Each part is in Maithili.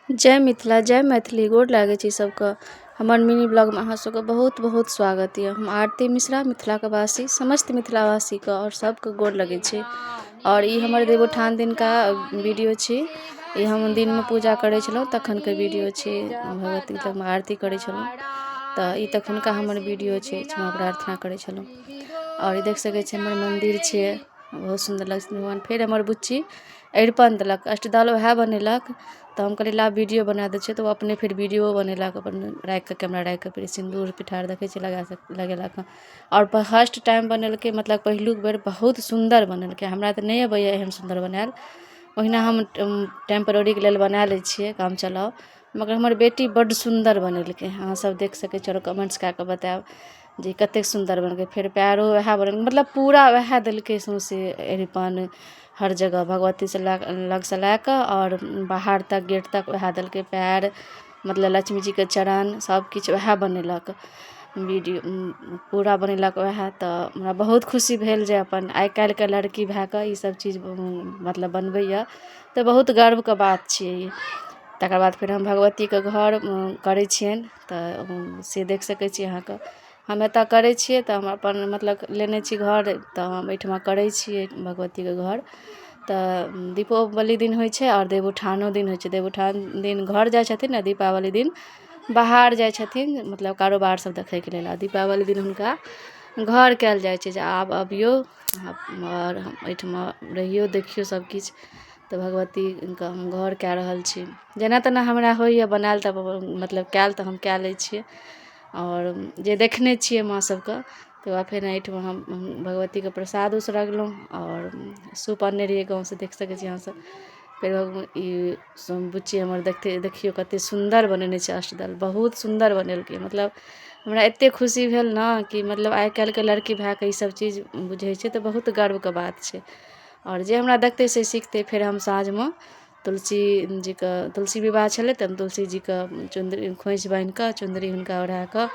जय मिथिला जय मैथिली गोर लागै छी सबके। हमर मिनी ब्लॉग में अहाँ सबके बहुत बहुत स्वागत है। हम आरती मिश्रा मिथिला के वासी समस्त मिथिलावासी के और सबके गोर लगे छी। और ई हमर देवोत्थान दिन का वीडियो छी। ई हम दिन में पूजा करे छलौं तखन के वीडियो छी। भगवती लग में आरती करे छलौं तो ई तखन का हमर वीडियो छी। क्षमा प्रार्थना करे छलौं। और ई देख सकै छी हमर मंदिर छै, बहुत सुंदर लक्ष्मी भगवान। फिर हमर बुच्ची अरिपन देलक, अष्टदल वएह बनेलक तो हम कहलिए ला वीडियो बना दै छियै तो अपने फिर वीडियो बनेलक। अपन राखि के कैमरा राखि के फिर सिंदूर पिठार देखै छी लगेलक। और फर्स्ट टाइम बनेलकै, मतलब पहिलुक बेर बहुत सुंदर बनेलकै। हमरा तऽ नहीं अबैया एहन सुंदर बनायल, ओहिना हम टेम्पररी के लेल बना लै छियै काम चलाउ। मगर हमर बेटी बड्ड सुंदर बनेलकै। अहाँ सब देख सकै छी और कमेंट्स कए कऽ बतायब जे कतेक सुंदर बनेलकै। फिर पैरो वएह बनेलकै, मतलब पूरा वएह देलकै सौंसे अरिपन हर जगह भगवती से लग से लए कऽ और बाहर तक गेट तक वएह देलकै। पैर मतलब लक्ष्मी जी के चरण सब किछु वएह बनेलक। वीडियो पूरा बनेलक वएह। तऽ हमरा बहुत खुशी भेल जे अपन आइ काल्हि के लड़की भए कऽ ई सब चीज मतलब बनबैया तऽ बहुत गर्व के बात छियै ई। तकर बाद फिर हम भगवती के घर करै छियनि तऽ से देख सकै छी अहाँके। हम एतऽ करै छियै तऽ हम अपन मतलब लेने छी घर, तऽ हम एहिठमा करै छियै भगवती के घर। तऽ दीपोवली दिन होइ छै और देवोत्थानो दिन होइ छै। देवोत्थान दिन घर जाइ छथिन आ दीपावली दिन बाहर जाइ छथिन, मतलब कारोबार सब देखैके लेल। आ दीपावली दिन हुनका घर कयल जाइ छै जे आब अबियौ और एहिठमा रहियौ देखियौ सबकिछु। तऽ भगवतीके हम घर कए रहल छी। जेना तेना हमरा होइए बनायल तऽ मतलब कयल तऽ हम कए लै छियै। और जे देखने छियै माँ सबके तकर बाद फेर एहिठमा हम भगवतीके प्रसाद उसरगलहुँ। और सूप अनने रहियै गाँवसँ, देख सकै छी अहाँ सब। फेर ई बुच्ची हमर देखियौ कतेक सुन्दर बनेने छै अष्टदल, बहुत सुन्दर बनेलकै। मतलब हमरा एतेक खुशी भेल ने कि मतलब आइ काल्हिके लड़की भए कऽ ईसब चीज बुझै छै तऽ बहुत गर्वके बात छै। और जे हमरा देखतै से सिखतै। फेर हम साँझमे तुलसी जीके तुलसी विवाह छलै तऽ तुलसी जीके चुन्दरी खोइँछ बान्हि कऽ चुन्दरी हुनका ओढ़ा कऽ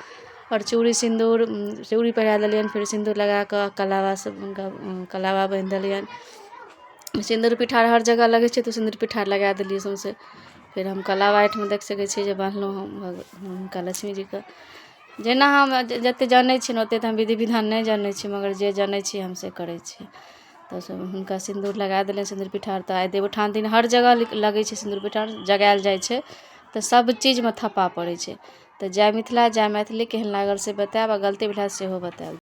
और चूड़ी सिन्दूर चूड़ी पहिरा देलियनि। फेर सिन्दूर लगा कऽ कलावा सब हुनका कलावा बान्हि देलियनि। सिन्दूर पिठार हर जगह लगै छै तऽ सिन्दूर पिठार लगा देलियै सौंसे। फिर हम कलावा एहिठमा देख सकै छियै जे बान्हलहुँ हम हुनका लक्ष्मी जीके। जेना हम जतेक जानै छियनि ओतेक तऽ हम विधि विधान नहि जानै छी, मगर जे जानै छी हम से करै छी। तऽ हुनका सिन्दूर लगा देलियनि सिन्दूर पिठार। तऽ आइ देवोत्थान दिन हर जगह लगै छै सिन्दूर पिठार, जगायल जाइ छै तऽ सब चीजमे थप्पा पड़ै छै। तऽ जय मिथिला जय मैथिली। केहन लागल से बतायब आ गलती भेल सेहो बतायब।